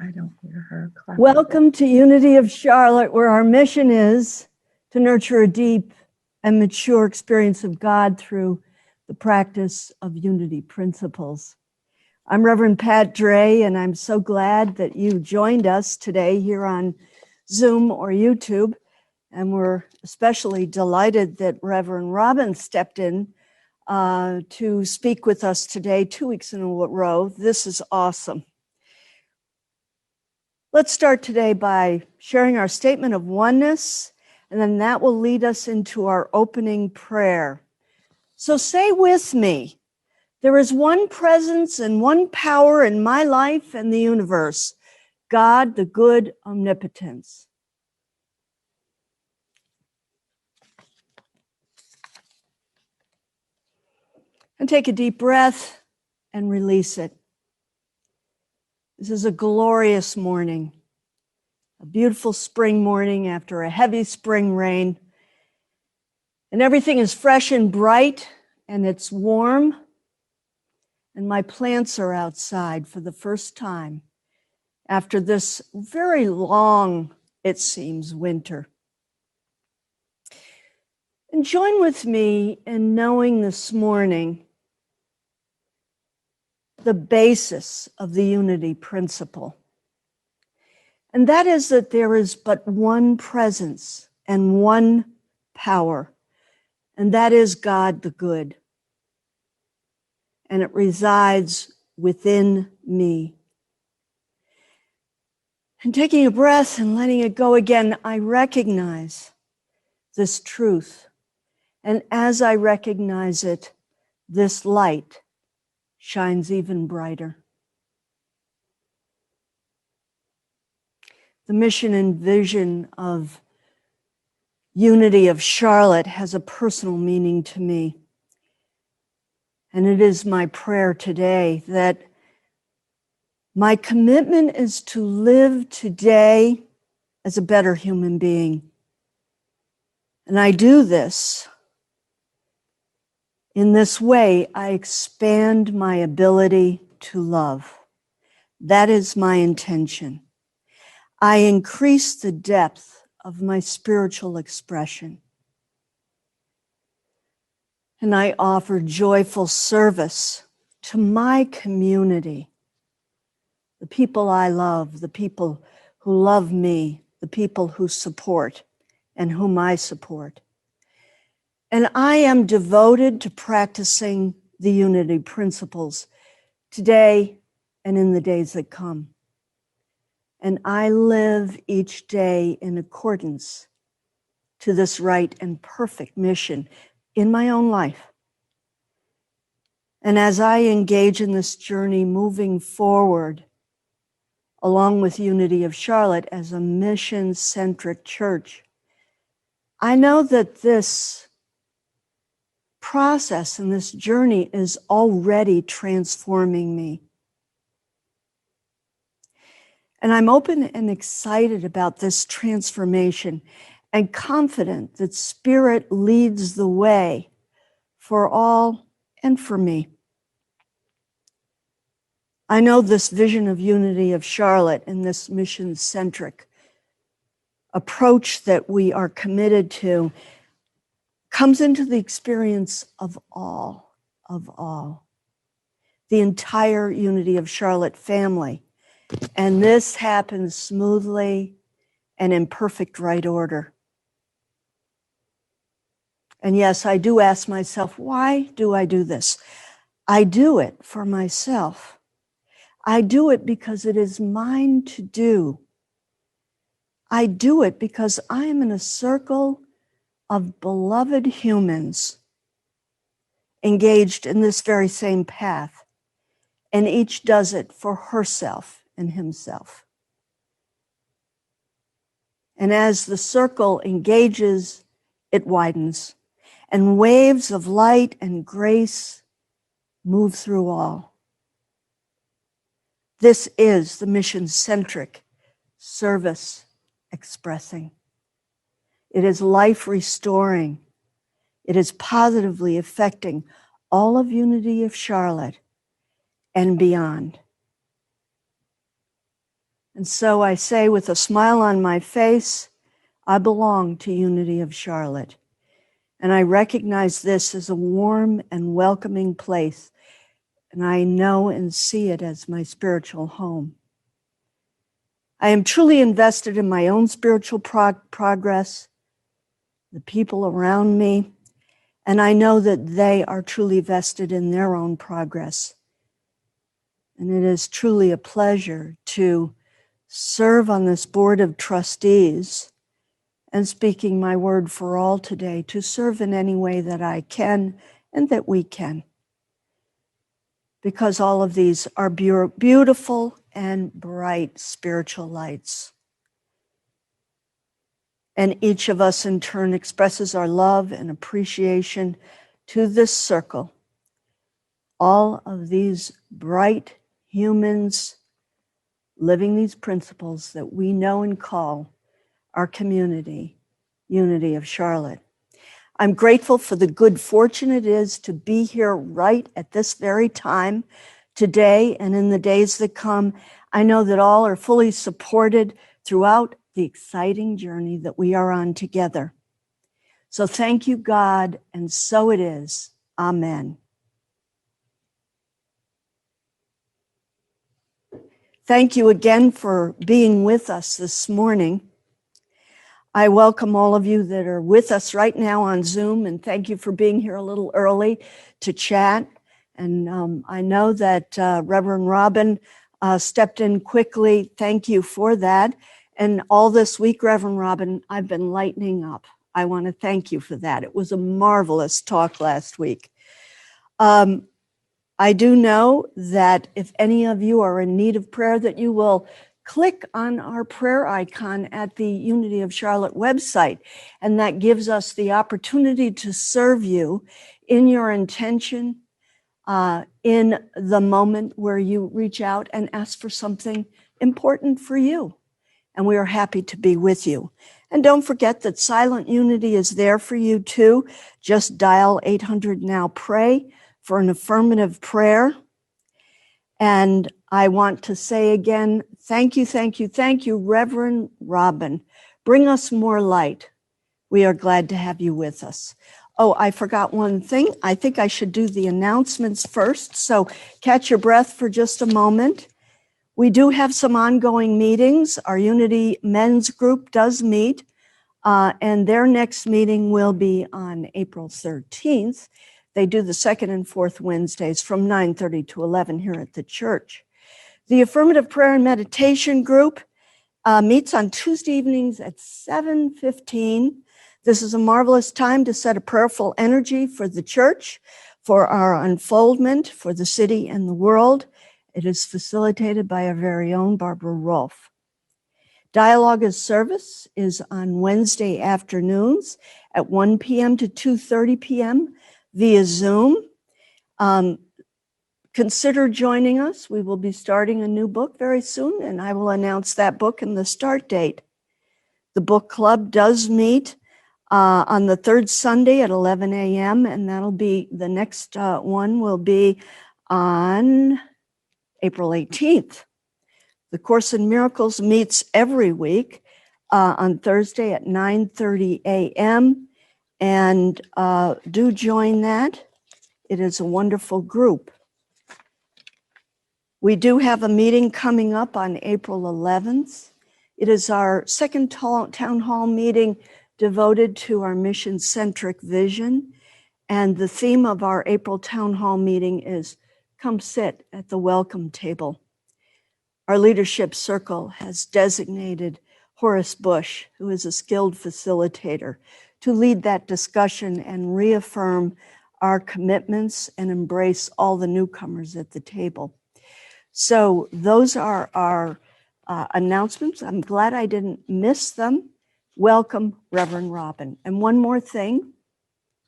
I don't hear her. Welcome to Unity of Charlotte, where our mission is to nurture a deep and mature experience of God through the practice of unity principles. I'm Reverend Pat Dre, and I'm so glad that you joined us today here on Zoom or YouTube. And we're especially delighted that Reverend Robin stepped in to speak with us today, 2 weeks in a row. This is awesome. Let's start today by sharing our statement of oneness, and then that will lead us into our opening prayer. So say with me, there is one presence and one power in my life and the universe, God, the good omnipotence. And take a deep breath and release it. This is a glorious morning, a beautiful spring morning after a heavy spring rain. And everything is fresh and bright, and it's warm. And my plants are outside for the first time after this very long, it seems, winter. And join with me in knowing this morning the basis of the unity principle. And that is that there is but one presence and one power, and that is God the good. And it resides within me. And taking a breath and letting it go again, I recognize this truth. And as I recognize it, this light shines even brighter. The mission and vision of Unity of Charlotte has a personal meaning to me. And it is my prayer today that my commitment is to live today as a better human being. And I do this. In this way, I expand my ability to love. That is my intention. I increase the depth of my spiritual expression. And I offer joyful service to my community, the people I love, the people who love me, the people who support and whom I support. And I am devoted to practicing the unity principles today and in the days that come. And I live each day in accordance to this right and perfect mission in my own life. And as I engage in this journey moving forward, along with Unity of Charlotte as a mission-centric church, I know that this process and this journey is already transforming me. And I'm open and excited about this transformation and confident that Spirit leads the way for all and for me. I know this vision of Unity of Charlotte and this mission-centric approach that we are committed to comes into the experience of all, the entire Unity of Charlotte family. And this happens smoothly and in perfect right order. And yes, I do ask myself, why do I do this? I do it for myself. I do it because it is mine to do. I do it because I am in a circle of beloved humans engaged in this very same path, and each does it for herself and himself. And as the circle engages, it widens, and waves of light and grace move through all. This is the mission-centric service expressing. It is life restoring. It is positively affecting all of Unity of Charlotte and beyond. And so I say with a smile on my face, I belong to Unity of Charlotte. And I recognize this as a warm and welcoming place. And I know and see it as my spiritual home. I am truly invested in my own spiritual progress, the people around me, and I know that they are truly vested in their own progress. And it is truly a pleasure to serve on this board of trustees and speaking my word for all today, to serve in any way that I can and that we can. Because all of these are beautiful and bright spiritual lights. And each of us in turn expresses our love and appreciation to this circle. All of these bright humans living these principles that we know and call our community, Unity of Charlotte. I'm grateful for the good fortune it is to be here right at this very time today and in the days that come. I know that all are fully supported throughout the exciting journey that we are on together. So thank you, God, and so it is. Amen. Thank you again for being with us this morning. I welcome all of you that are with us right now on Zoom, and thank you for being here a little early to chat. And I know that Reverend Robin stepped in quickly. Thank you for that. And all this week, Reverend Robin, I've been lightening up. I want to thank you for that. It was a marvelous talk last week. I do know that if any of you are in need of prayer, that you will click on our prayer icon at the Unity of Charlotte website, and that gives us the opportunity to serve you in your intention, in the moment where you reach out and ask for something important for you. And we are happy to be with you. And don't forget that Silent Unity is there for you too. Just dial 800 now pray for an affirmative prayer. And I want to say again, thank you, Reverend Robin. Bring us more light. We are glad to have you with us. Oh, I forgot one thing. I think I should do the announcements first. So catch your breath for just a moment. We do have some ongoing meetings. Our Unity Men's Group does meet, and their next meeting will be on April 13th. They do the second and fourth Wednesdays from 9:30 to 11 here at the church. The Affirmative Prayer and Meditation Group meets on Tuesday evenings at 7:15. This is a marvelous time to set a prayerful energy for the church, for our unfoldment, for the city and the world. It is facilitated by our very own Barbara Rolfe. Dialogue as Service is on Wednesday afternoons at 1 p.m. to 2:30 p.m. via Zoom. Consider joining us. We will be starting a new book very soon, and I will announce that book and the start date. The book club does meet on the third Sunday at 11 a.m., and that'll be the next one will be on April 18th. The Course in Miracles meets every week on Thursday at 9:30 a.m., and do join that. It is a wonderful group. We do have a meeting coming up on April 11th. It is our second town hall meeting devoted to our mission-centric vision. And the theme of our April town hall meeting is Come Sit at the Welcome Table. Our leadership circle has designated Horace Bush, who is a skilled facilitator, to lead that discussion and reaffirm our commitments and embrace all the newcomers at the table. So those are our announcements. I'm glad I didn't miss them. Welcome, Reverend Robin. And one more thing.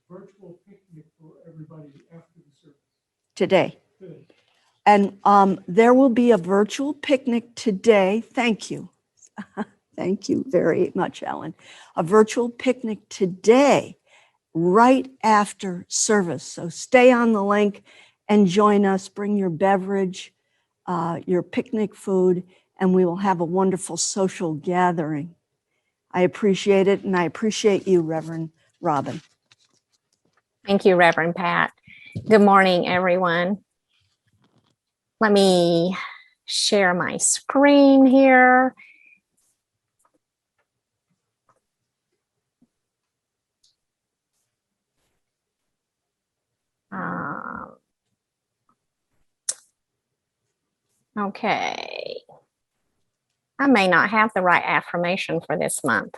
Virtual picnic for everybody after the service. Today. And there will be a virtual picnic today. Thank you. Thank you very much, Ellen. A virtual picnic today, right after service. So stay on the link and join us. Bring your beverage, your picnic food, and we will have a wonderful social gathering. I appreciate it, and I appreciate you, Reverend Robin. Thank you, Reverend Pat. Good morning, everyone. Let me share my screen here. Okay. I may not have the right affirmation for this month,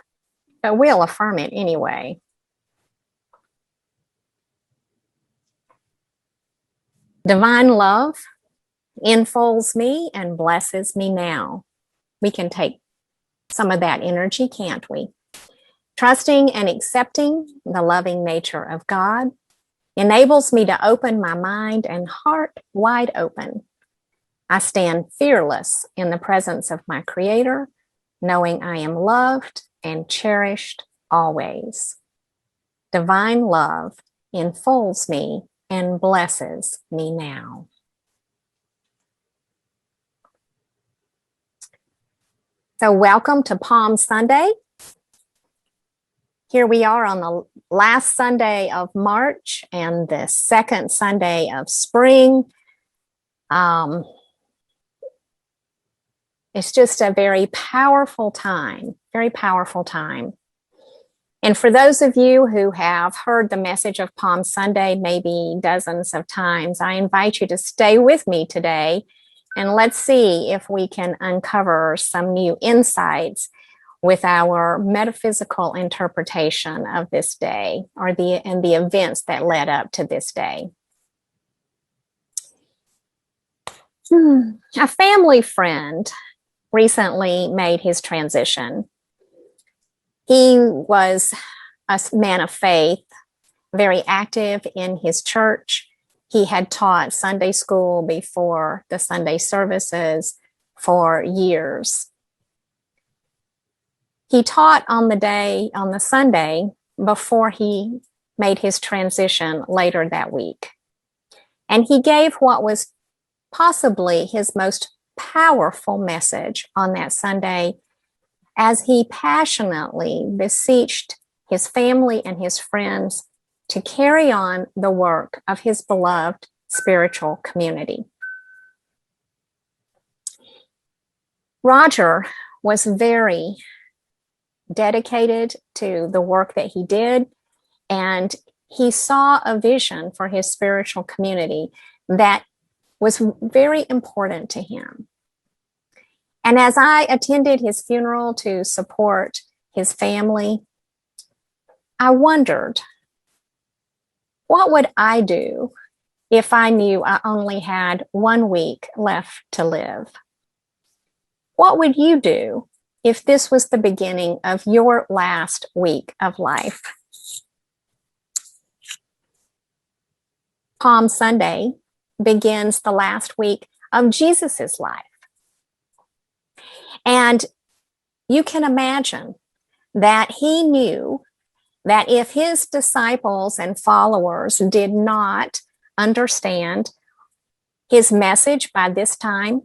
but we'll affirm it anyway. Divine love enfolds me and blesses me now. We can take some of that energy, can't we? Trusting and accepting the loving nature of God enables me to open my mind and heart wide open. I stand fearless in the presence of my Creator, knowing I am loved and cherished always. Divine love enfolds me and blesses me now. So welcome to Palm Sunday. Here we are on the last Sunday of March and the second Sunday of spring. It's just a very powerful time, very powerful time. And for those of you who have heard the message of Palm Sunday maybe dozens of times, I invite you to stay with me today and let's see if we can uncover some new insights with our metaphysical interpretation of this day or the events that led up to this day. A family friend recently made his transition. He was a man of faith, very active in his church. He had taught Sunday school before the Sunday services for years. He taught on the Sunday before he made his transition later that week. And he gave what was possibly his most powerful message on that Sunday as he passionately beseeched his family and his friends to carry on the work of his beloved spiritual community. Roger was very dedicated to the work that he did, and he saw a vision for his spiritual community that was very important to him. And as I attended his funeral to support his family, I wondered, what would I do if I knew I only had 1 week left to live? What would you do if this was the beginning of your last week of life? Palm Sunday begins the last week of Jesus's life. And you can imagine that he knew that if his disciples and followers did not understand his message by this time,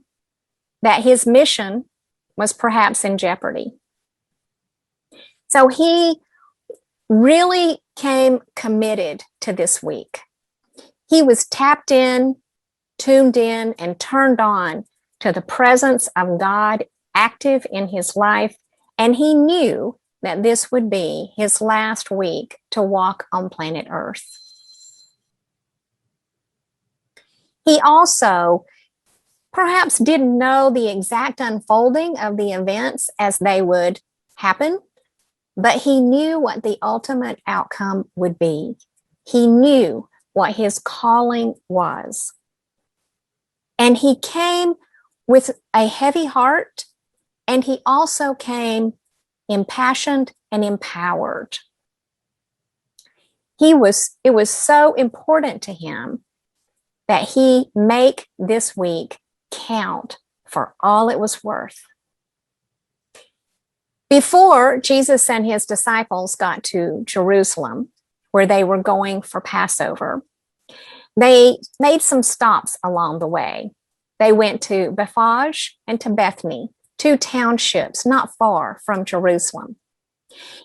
that his mission was perhaps in jeopardy. So he really came committed to this week. He was tapped in, tuned in, and turned on to the presence of God active in his life, and he knew that this would be his last week to walk on planet Earth. He also perhaps didn't know the exact unfolding of the events as they would happen, but he knew what the ultimate outcome would be. He knew what his calling was. And he came with a heavy heart, and he also came impassioned and empowered. It was so important to him that he make this week count for all it was worth. Before Jesus and his disciples got to Jerusalem, where they were going for Passover, they made some stops along the way. They went to Bethphage and to Bethany, two townships not far from Jerusalem.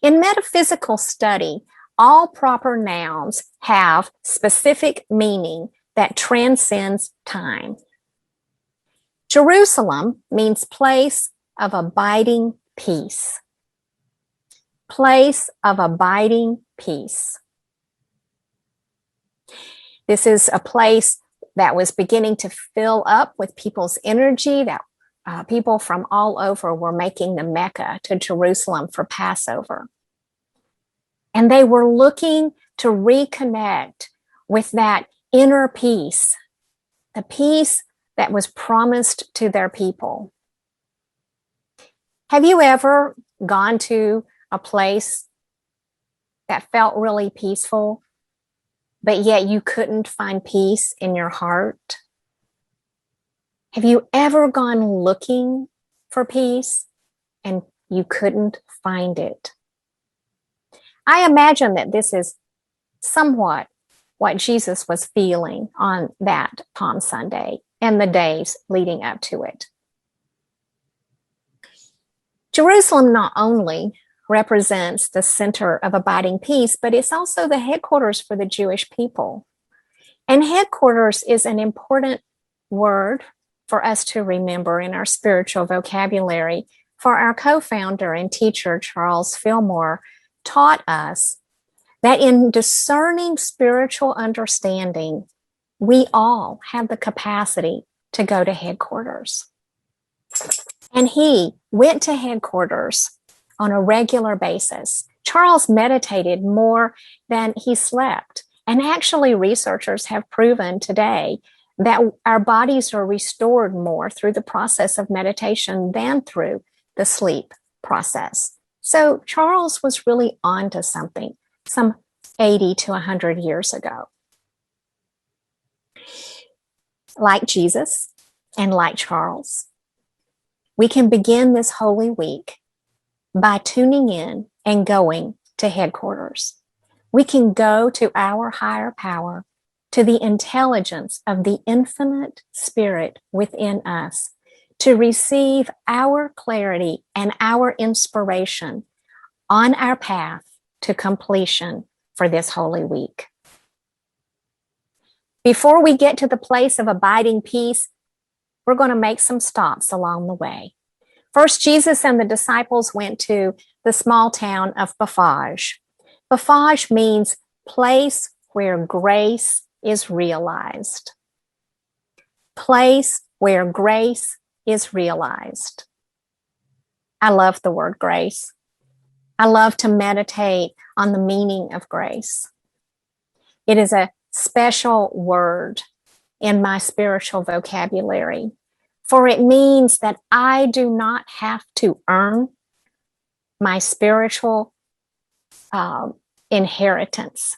In metaphysical study, all proper nouns have specific meaning that transcends time. Jerusalem means place of abiding peace. Place of abiding peace. This is a place that was beginning to fill up with people's energy, that people from all over were making the Mecca to Jerusalem for Passover. And they were looking to reconnect with that inner peace, the peace that was promised to their people. Have you ever gone to a place that felt really peaceful, but yet you couldn't find peace in your heart? Have you ever gone looking for peace and you couldn't find it? I imagine that this is somewhat what Jesus was feeling on that Palm Sunday and the days leading up to it. Jerusalem not only represents the center of abiding peace, but it's also the headquarters for the Jewish people. And headquarters is an important word for us to remember in our spiritual vocabulary. For our co-founder and teacher, Charles Fillmore, taught us that in discerning spiritual understanding, we all have the capacity to go to headquarters. And he went to headquarters on a regular basis. Charles meditated more than he slept. And actually, researchers have proven today that our bodies are restored more through the process of meditation than through the sleep process. So Charles was really onto something some 80 to 100 years ago. Like Jesus and like Charles, we can begin this Holy Week by tuning in and going to headquarters. We can go to our higher power, to the intelligence of the infinite spirit within us, to receive our clarity and our inspiration on our path to completion for this Holy Week. Before we get to the place of abiding peace, we're going to make some stops along the way. First, Jesus and the disciples went to the small town of Bethphage. Bethphage means place where grace is realized. Place where grace is realized. I love the word grace. I love to meditate on the meaning of grace. It is a special word in my spiritual vocabulary, for it means that I do not have to earn my spiritual inheritance,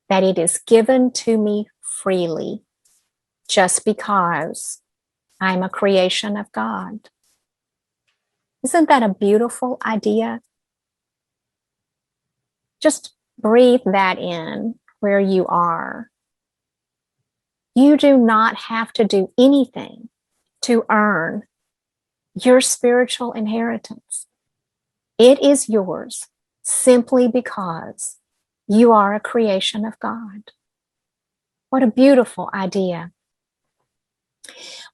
that it is given to me freely just because I'm a creation of God. Isn't that a beautiful idea? Just breathe that in where you are. You do not have to do anything to earn your spiritual inheritance. It is yours simply because you are a creation of God. What a beautiful idea.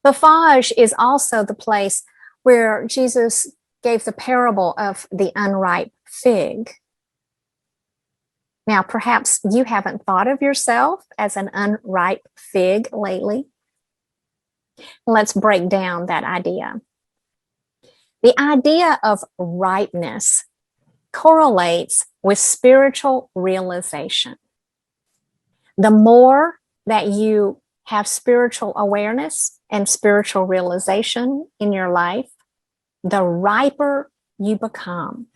Bethphage is also the place where Jesus gave the parable of the unripe fig. Now, perhaps you haven't thought of yourself as an unripe fig lately. Let's break down that idea. The idea of ripeness correlates with spiritual realization. The more that you have spiritual awareness and spiritual realization in your life, the riper you become.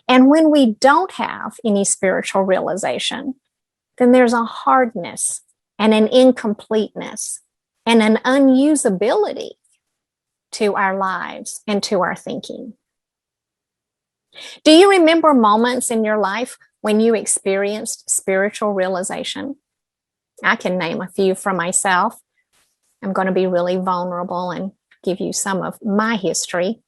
And when we don't have any spiritual realization, then there's a hardness and an incompleteness and an unusability to our lives and to our thinking. Do you remember moments in your life when you experienced spiritual realization? I can name a few for myself. I'm going to be really vulnerable and give you some of my history.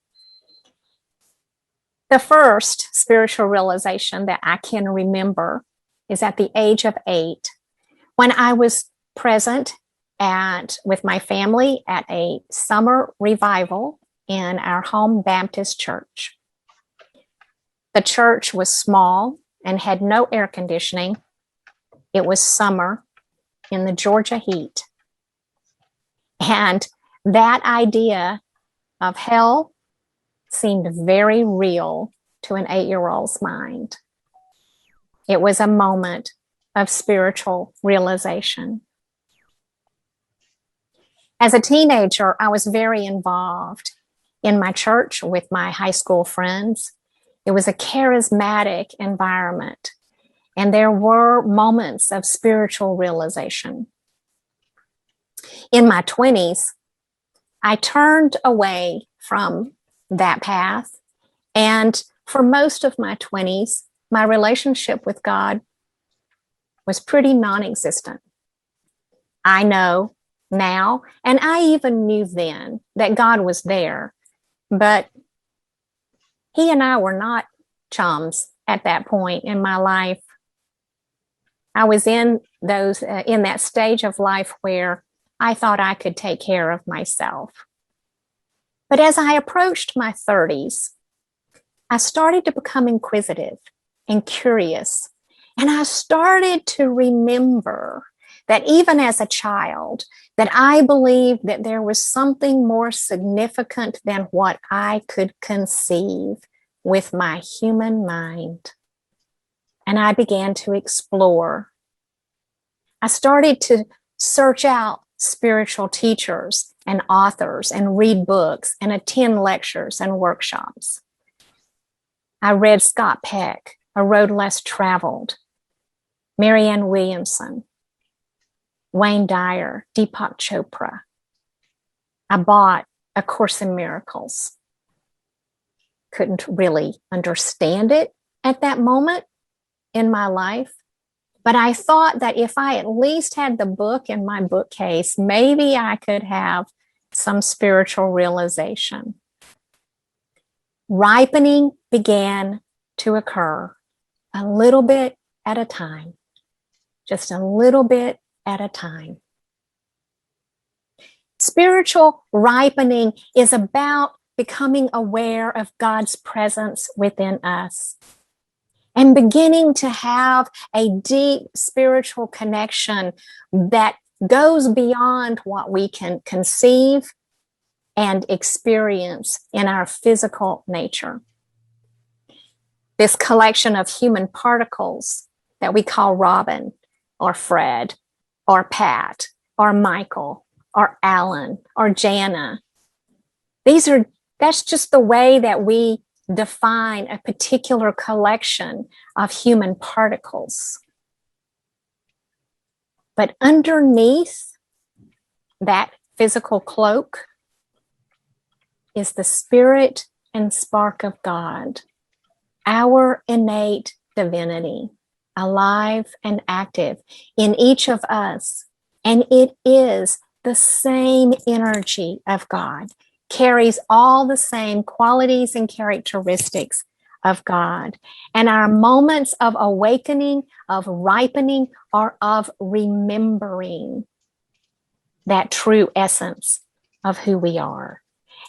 The first spiritual realization that I can remember is at the age of 8, when I was present with my family at a summer revival in our home Baptist church. The church was small and had no air conditioning. It was summer in the Georgia heat. And that idea of hell seemed very real to an 8-year-old's mind. It was a moment of spiritual realization. As a teenager, I was very involved in my church with my high school friends. It was a charismatic environment, and there were moments of spiritual realization. In my 20s, I turned away from that path, and for most of my 20s, my relationship with God was pretty non-existent. I know now, and I even knew then, that God was there, but He and I were not chums at that point in my life. I was in that stage of life where I thought I could take care of myself. But as I approached my 30s, I started to become inquisitive and curious. And I started to remember that even as a child, that I believed that there was something more significant than what I could conceive with my human mind. And I began to explore. I started to search out spiritual teachers and authors and read books and attend lectures and workshops. I read Scott Peck, A Road Less Traveled, Marianne Williamson, Wayne Dyer, Deepak Chopra. I bought A Course in Miracles. Couldn't really understand it at that moment in my life, but I thought that if I at least had the book in my bookcase, maybe I could have some spiritual realization. Ripening began to occur a little bit at a time, just a little bit at a time. Spiritual ripening is about becoming aware of God's presence within us and beginning to have a deep spiritual connection that goes beyond what we can conceive and experience in our physical nature. This collection of human particles that we call Robin or Fred or Pat or Michael or Alan or Jana, that's just the way that we define a particular collection of human particles. But underneath that physical cloak is the spirit and spark of God, our innate divinity, alive and active in each of us. And it is the same energy of God, carries all the same qualities and characteristics of God. And our moments of awakening, of ripening, are of remembering that true essence of who we are.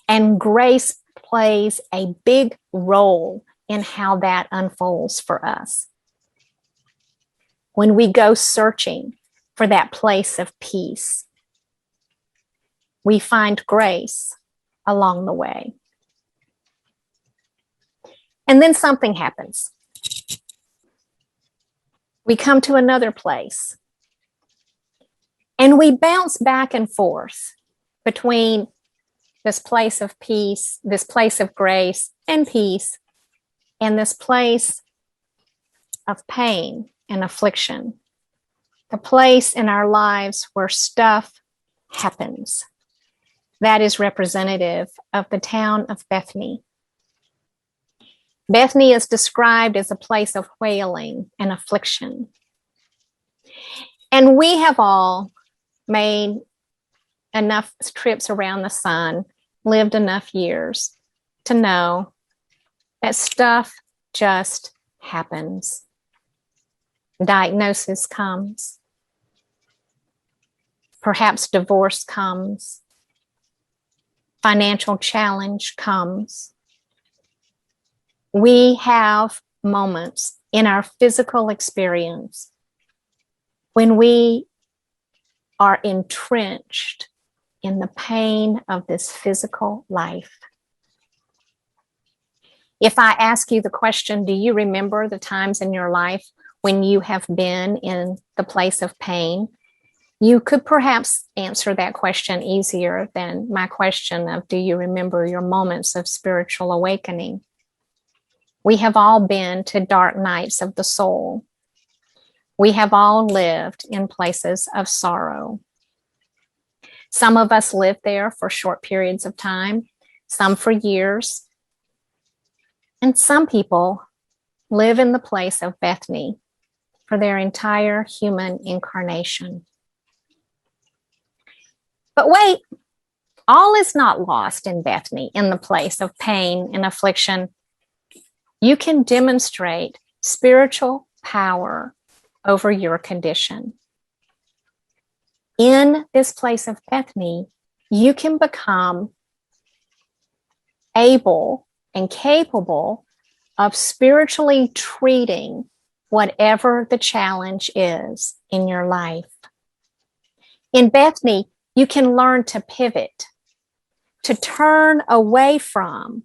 And grace plays a big role in how that unfolds for us. When we go searching for that place of peace, we find grace along the way. And then something happens. We come to another place. And we bounce back and forth between this place of peace, this place of grace and peace, and this place of pain and affliction. The place in our lives where stuff happens. That is representative of the town of Bethany. Bethany is described as a place of wailing and affliction. And we have all made enough trips around the sun lived enough years to know that stuff just happens. Diagnosis comes. Perhaps divorce comes. Financial challenge comes. We have moments in our physical experience when we are entrenched in the pain of this physical life. If I ask you the question, do you remember the times in your life when you have been in the place of pain? You could perhaps answer that question easier than my question of, do you remember your moments of spiritual awakening? We have all been to dark nights of the soul. We have all lived in places of sorrow. Some of us live there for short periods of time, some for years. And some people live in the place of Bethany for their entire human incarnation. But wait, all is not lost in Bethany, in the place of pain and affliction. You can demonstrate spiritual power over your condition. In this place of Bethany, you can become able and capable of spiritually treating whatever the challenge is in your life. In Bethany, you can learn to pivot, to turn away from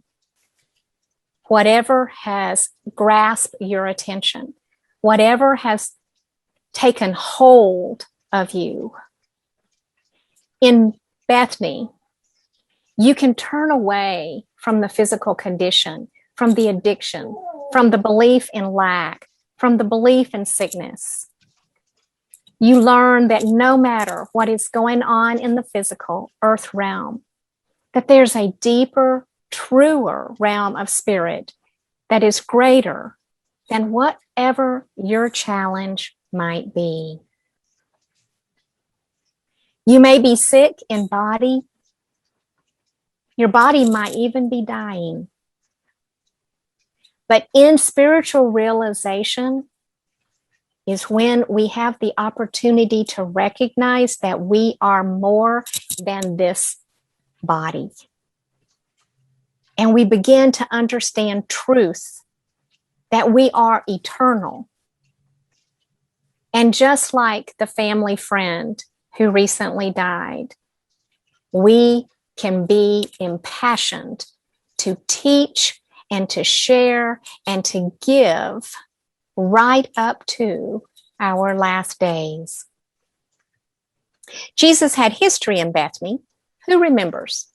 whatever has grasped your attention, whatever has taken hold of you. In Bethany, you can turn away from the physical condition, from the addiction, from the belief in lack, from the belief in sickness. You learn that no matter what is going on in the physical earth realm, that there's a deeper, truer realm of spirit that is greater than whatever your challenge might be. You may be sick in body. Your body might even be dying. But in spiritual realization is when we have the opportunity to recognize that we are more than this body. And we begin to understand truth, that we are eternal. And just like the family friend who recently died, we can be impassioned to teach and to share and to give right up to our last days. Jesus had history in Bethany. Who remembers?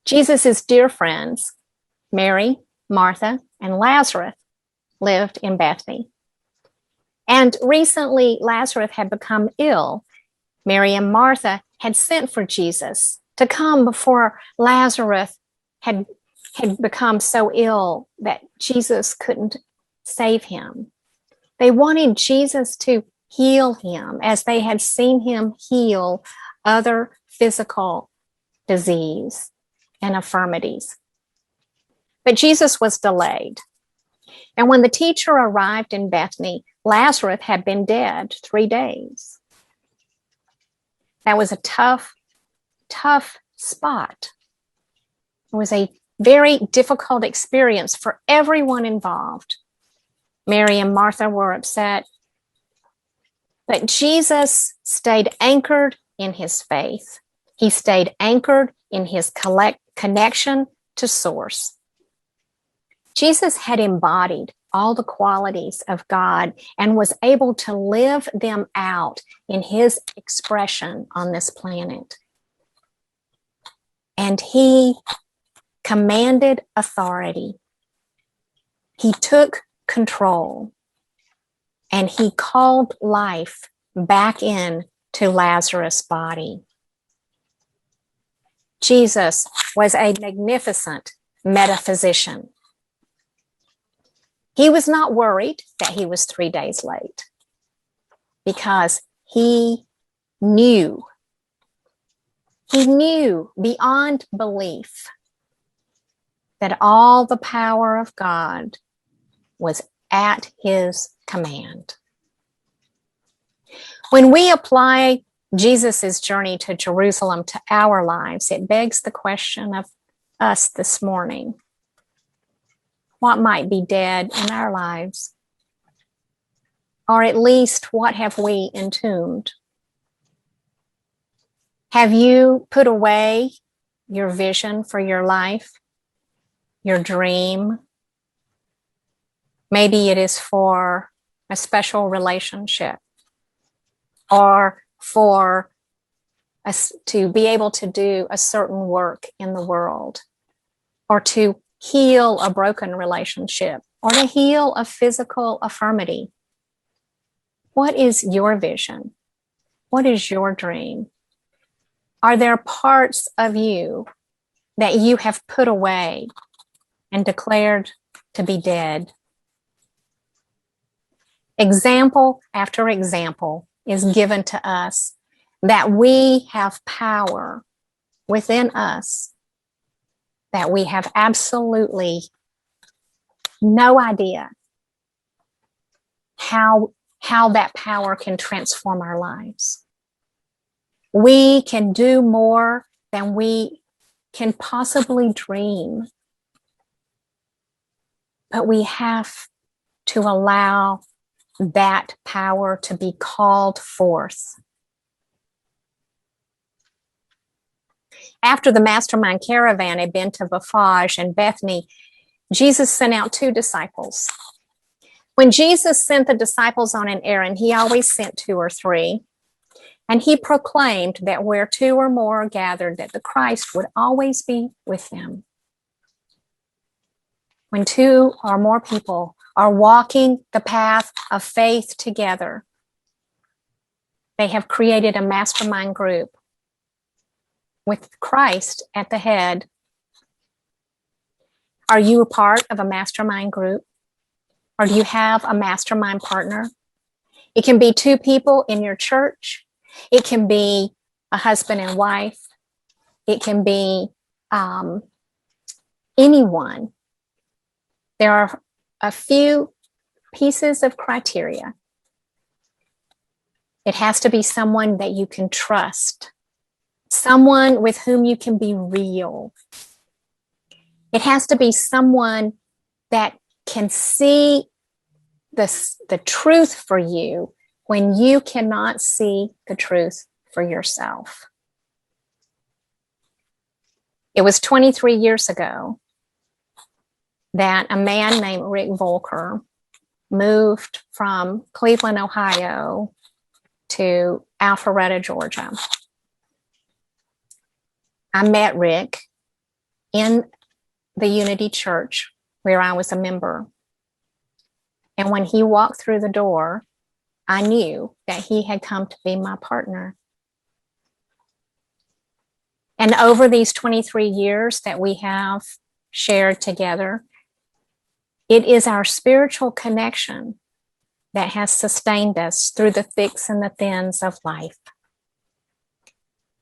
Jesus' dear friends, Mary, Martha, and Lazarus, lived in Bethany. And recently, Lazarus had become ill. Mary and Martha had sent for Jesus to come before Lazarus had become so ill that Jesus couldn't save him. They wanted Jesus to heal him as they had seen him heal other physical disease and infirmities. But Jesus was delayed. And when the teacher arrived in Bethany, Lazarus had been dead 3 days. That was a tough spot. It was a very difficult experience for everyone involved. Mary and Martha were upset, but Jesus stayed anchored in his faith. He stayed anchored in his connection to Source. Jesus had embodied all the qualities of God and was able to live them out in his expression on this planet. And he commanded authority. He took control, and he called life back in to Lazarus' body. Jesus was a magnificent metaphysician. He was not worried that he was 3 days late because he knew He knew beyond belief that all the power of God was at his command. When we apply Jesus' journey to Jerusalem to our lives, it begs the question of us this morning. What might be dead in our lives? Or at least, what have we entombed? Have you put away your vision for your life, your dream? Maybe it is for a special relationship, or for us to be able to do a certain work in the world, or to heal a broken relationship, or to heal a physical infirmity. What is your vision? What is your dream? Are there parts of you that you have put away and declared to be dead? Example after example is given to us that we have power within us that we have absolutely no idea how that power can transform our lives. We can do more than we can possibly dream, but we have to allow that power to be called forth. After the Mastermind caravan had been to Bethphage and Bethany, Jesus sent out 2 disciples. When Jesus sent the disciples on an errand, he always sent 2 or 3. And he proclaimed that where 2 or more are gathered, that the Christ would always be with them. When 2 or more people are walking the path of faith together, they have created a mastermind group with Christ at the head. Are you a part of a mastermind group? Or do you have a mastermind partner? It can be 2 people in your church. It can be a husband and wife. It can be anyone. There are a few pieces of criteria. It has to be someone that you can trust, someone with whom you can be real. It has to be someone that can see the truth for you when you cannot see the truth for yourself. It was 23 years ago that a man named Rick Volker moved from Cleveland, Ohio to Alpharetta, Georgia. I met Rick in the Unity Church where I was a member. And when he walked through the door, I knew that he had come to be my partner. And over these 23 years that we have shared together, it is our spiritual connection that has sustained us through the thicks and the thins of life.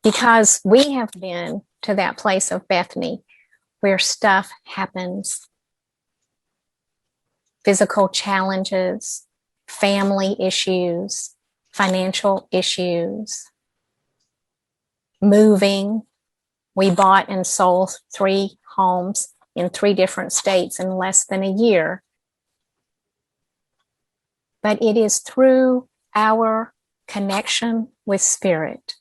Because we have been to that place of Bethany where stuff happens. Physical challenges, family issues, financial issues, moving. We bought and sold 3 homes in 3 different states in less than a year. But it is through our connection with Spirit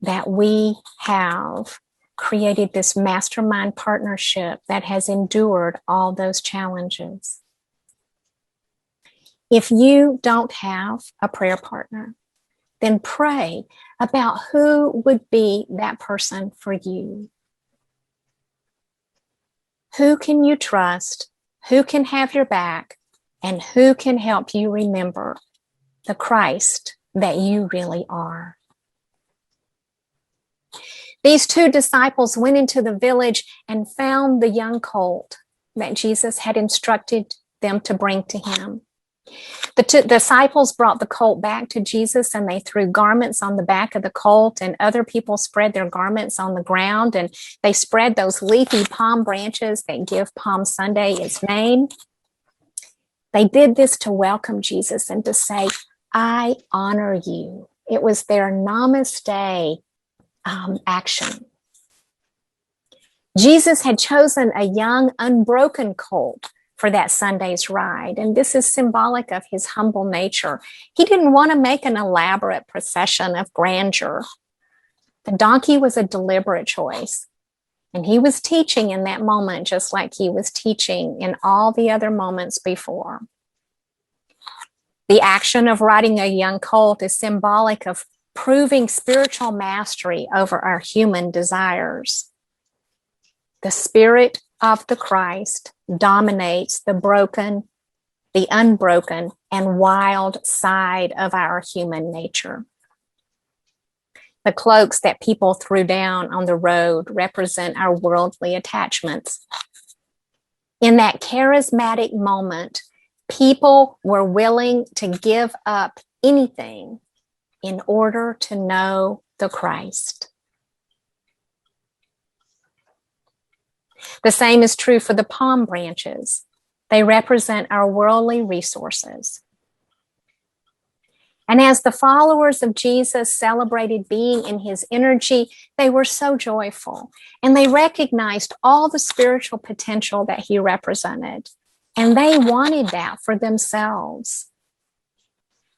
that we have created this mastermind partnership that has endured all those challenges. If you don't have a prayer partner, then pray about who would be that person for you. Who can you trust? Who can have your back? And who can help you remember the Christ that you really are? These 2 disciples went into the village and found the young colt that Jesus had instructed them to bring to him. The disciples brought the colt back to Jesus, and they threw garments on the back of the colt, and other people spread their garments on the ground, and they spread those leafy palm branches that give Palm Sunday its name. They did this to welcome Jesus and to say, I honor you. It was their namaste action. Jesus had chosen a young, unbroken colt for that Sunday's ride, and this is symbolic of his humble nature. He didn't want to make an elaborate procession of grandeur. The donkey was a deliberate choice, and he was teaching in that moment just like he was teaching in all the other moments before. The action of riding a young colt is symbolic of proving spiritual mastery over our human desires. The Spirit of the Christ dominates the broken, the unbroken, and wild side of our human nature. The cloaks that people threw down on the road represent our worldly attachments. In that charismatic moment, people were willing to give up anything in order to know the Christ. The same is true for the palm branches. They represent our worldly resources. And as the followers of Jesus celebrated being in his energy, they were so joyful, and they recognized all the spiritual potential that he represented, and they wanted that for themselves.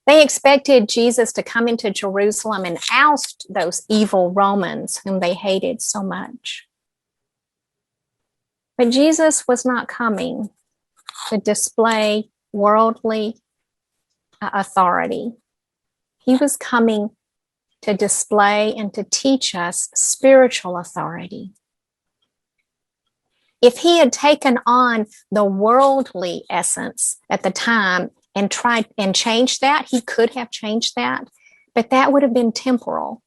They expected Jesus to come into Jerusalem and oust those evil Romans whom they hated so much. But Jesus was not coming to display worldly authority. He was coming to display and to teach us spiritual authority. If he had taken on the worldly essence at the time and tried and changed that, he could have changed that, but that would have been temporal.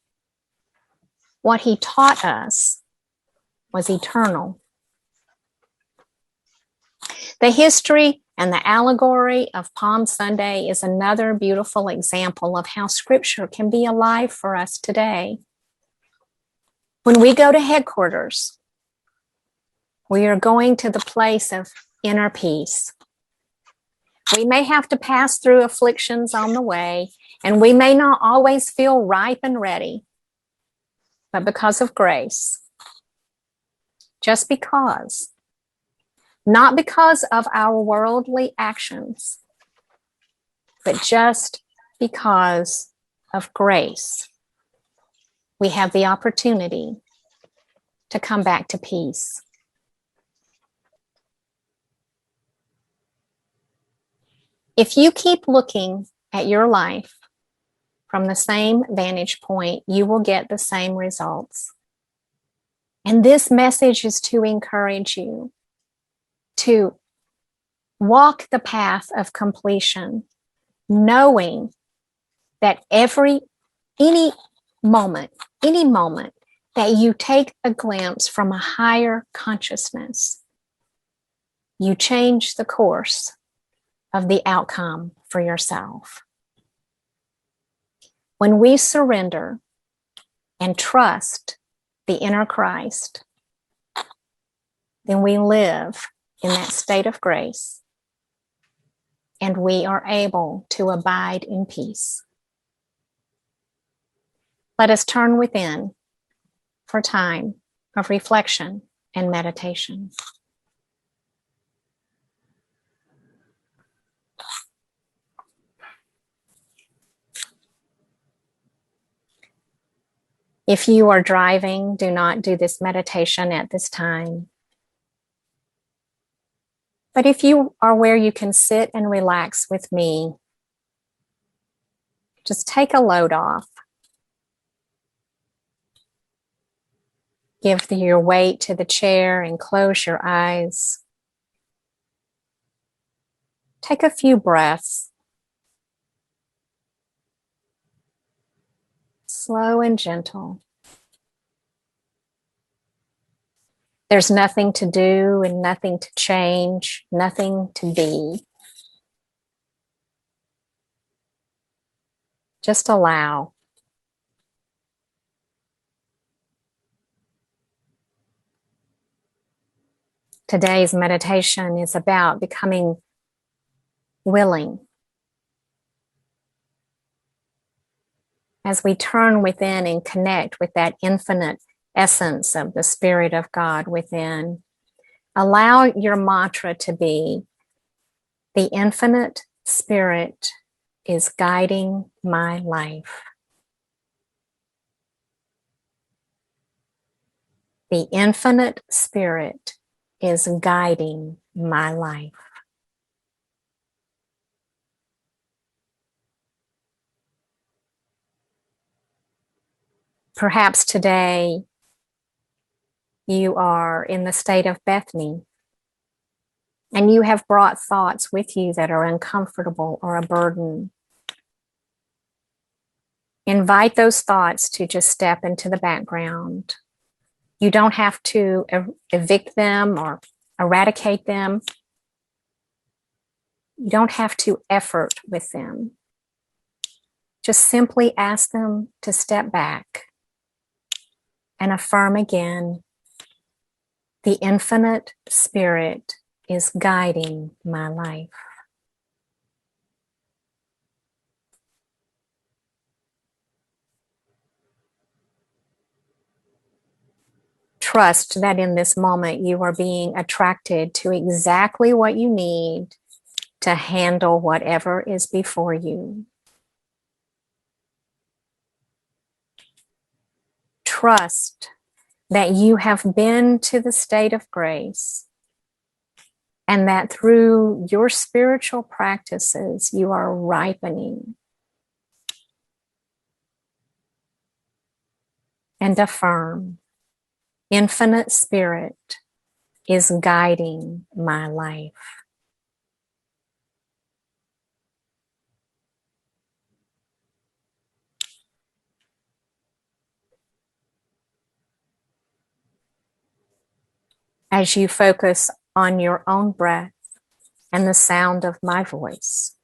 What he taught us was eternal. The history and the allegory of Palm Sunday is another beautiful example of how Scripture can be alive for us today. When we go to headquarters, we are going to the place of inner peace. We may have to pass through afflictions on the way, and we may not always feel ripe and ready, but because of grace, just because, not because of our worldly actions, but just because of grace, we have the opportunity to come back to peace. If you keep looking at your life from the same vantage point, you will get the same results. And this message is to encourage you to walk the path of completion, knowing that any moment that you take a glimpse from a higher consciousness, you change the course of the outcome for yourself. When we surrender and trust the inner Christ, then we live in that state of grace, and we are able to abide in peace. Let us turn within for time of reflection and meditation. If you are driving, do not do this meditation at this time. But if you are where you can sit and relax with me, just take a load off. Give your weight to the chair and close your eyes. Take a few breaths. Slow and gentle. There's nothing to do and nothing to change, nothing to be. Just allow. Today's meditation is about becoming willing. As we turn within and connect with that infinite essence of the Spirit of God within, allow your mantra to be, the infinite Spirit is guiding my life. The infinite Spirit is guiding my life. Perhaps today you are in the state of Bethany and you have brought thoughts with you that are uncomfortable or a burden. Invite those thoughts to just step into the background. You don't have to evict them or eradicate them. You don't have to effort with them. Just simply ask them to step back and affirm again, the infinite Spirit is guiding my life. Trust that in this moment you are being attracted to exactly what you need to handle whatever is before you. Trust that you have been to the state of grace and that through your spiritual practices you are ripening. And affirm, infinite Spirit is guiding my life. As you focus on your own breath and the sound of my voice,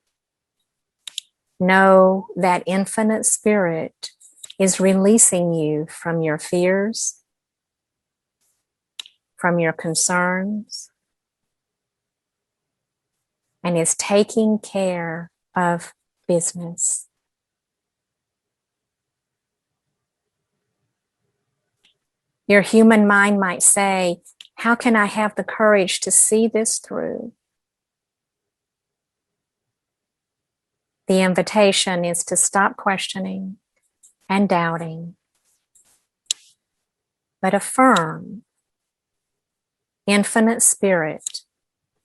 know that infinite Spirit is releasing you from your fears, from your concerns, and is taking care of business. Your human mind might say, how can I have the courage to see this through? The invitation is to stop questioning and doubting, but affirm, infinite Spirit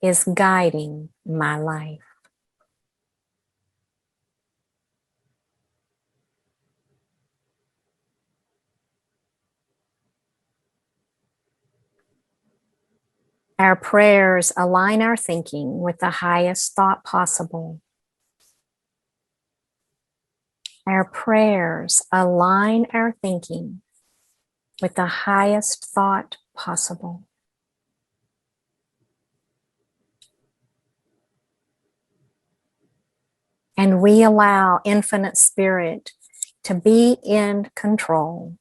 is guiding my life. Our prayers align our thinking with the highest thought possible. Our prayers align our thinking with the highest thought possible. And we allow infinite Spirit to be in control,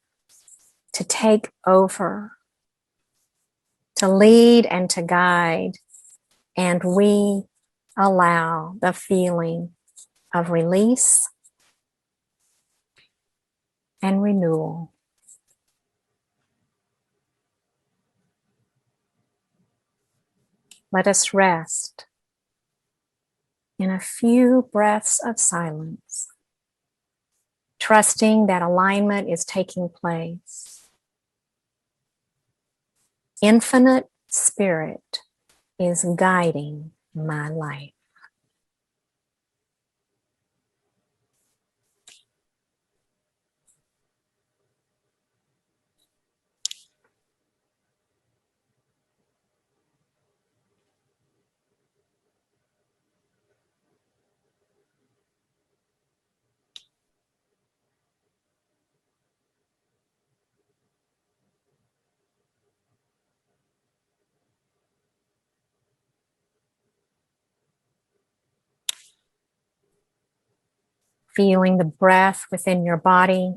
to take over, to lead and to guide. And we allow the feeling of release and renewal. Let us rest in a few breaths of silence, trusting that alignment is taking place. Infinite Spirit is guiding my life. feeling the breath within your body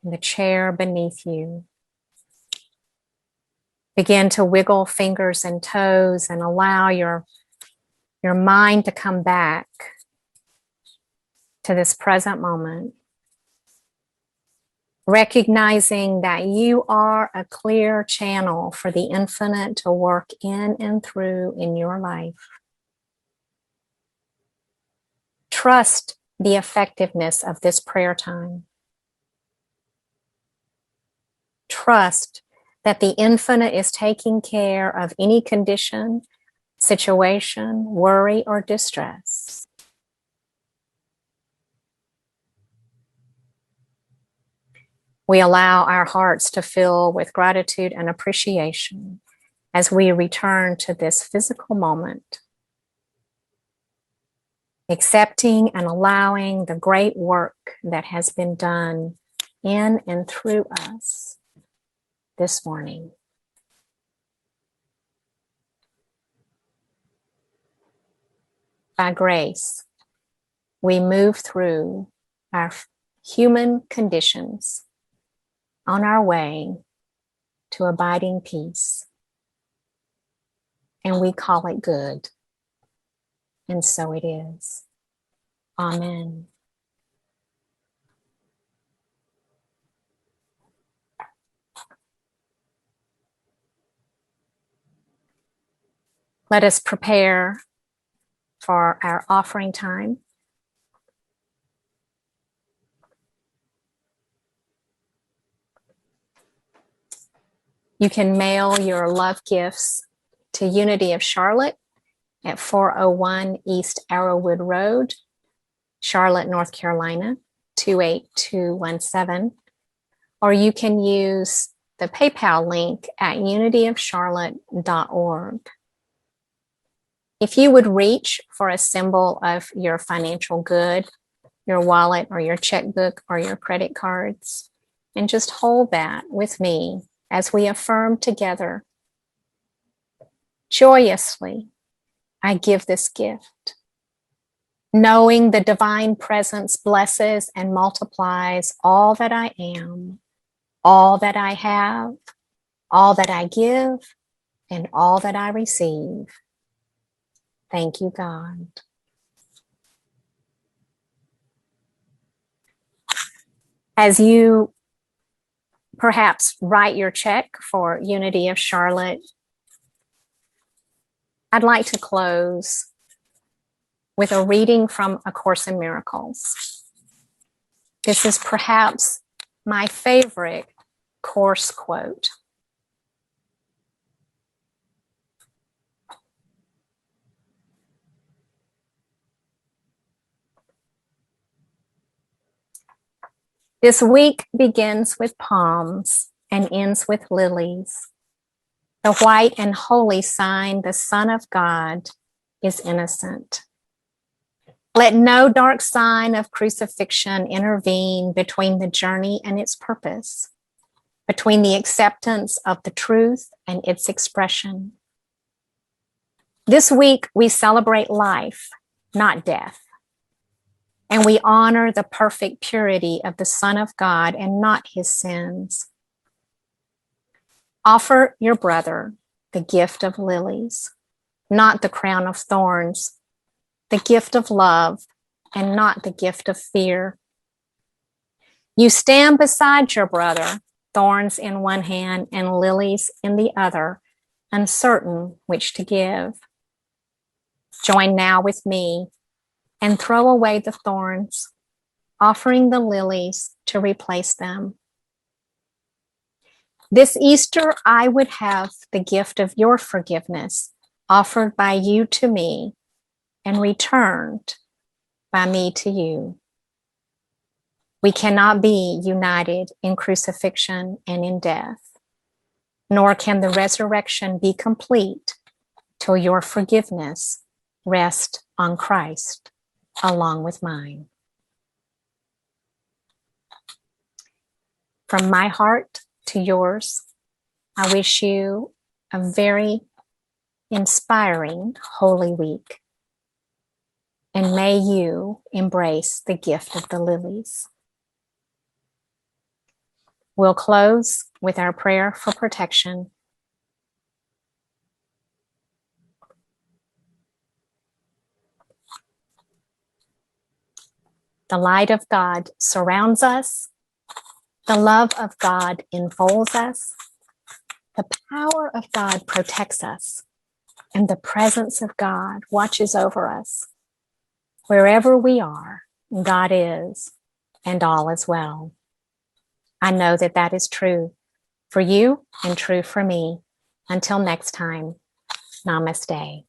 and the chair beneath you. Begin to wiggle fingers and toes and allow your mind to come back to this present moment. Recognizing that you are a clear channel for the infinite to work in and through in your life. Trust the effectiveness of this prayer time. Trust that the infinite is taking care of any condition, situation, worry, or distress. We allow our hearts to fill with gratitude and appreciation as we return to this physical moment, accepting and allowing the great work that has been done in and through us this morning. By grace, we move through our human conditions on our way to abiding peace. And we call it good. And so it is. Amen. Let us prepare for our offering time. You can mail your love gifts to Unity of Charlotte at 401 East Arrowwood Road, Charlotte, North Carolina, 28217. Or you can use the PayPal link at unityofcharlotte.org. If you would reach for a symbol of your financial good, your wallet or your checkbook or your credit cards, and just hold that with me as we affirm together, joyously, I give this gift, knowing the divine presence blesses and multiplies all that I am, all that I have, all that I give, and all that I receive. Thank you, God. As you perhaps write your check for Unity of Charlotte, I'd like to close with a reading from A Course in Miracles. This is perhaps my favorite Course quote. This week begins with palms and ends with lilies. The white and holy sign, the Son of God, is innocent. Let no dark sign of crucifixion intervene between the journey and its purpose, between the acceptance of the truth and its expression. This week, we celebrate life, not death. And we honor the perfect purity of the Son of God and not his sins. Offer your brother the gift of lilies, not the crown of thorns, the gift of love, and not the gift of fear. You stand beside your brother, thorns in one hand and lilies in the other, uncertain which to give. Join now with me and throw away the thorns, offering the lilies to replace them. This Easter, I would have the gift of your forgiveness offered by you to me and returned by me to you. We cannot be united in crucifixion and in death, nor can the resurrection be complete till your forgiveness rest on Christ along with mine. From my heart to yours, I wish you a very inspiring Holy Week. and may you embrace the gift of the lilies. We'll close with our prayer for protection. The light of God surrounds us. The love of God enfolds us. The power of God protects us. And the presence of God watches over us. Wherever we are, God is, and all is well. I know that that is true for you and true for me. Until next time, namaste.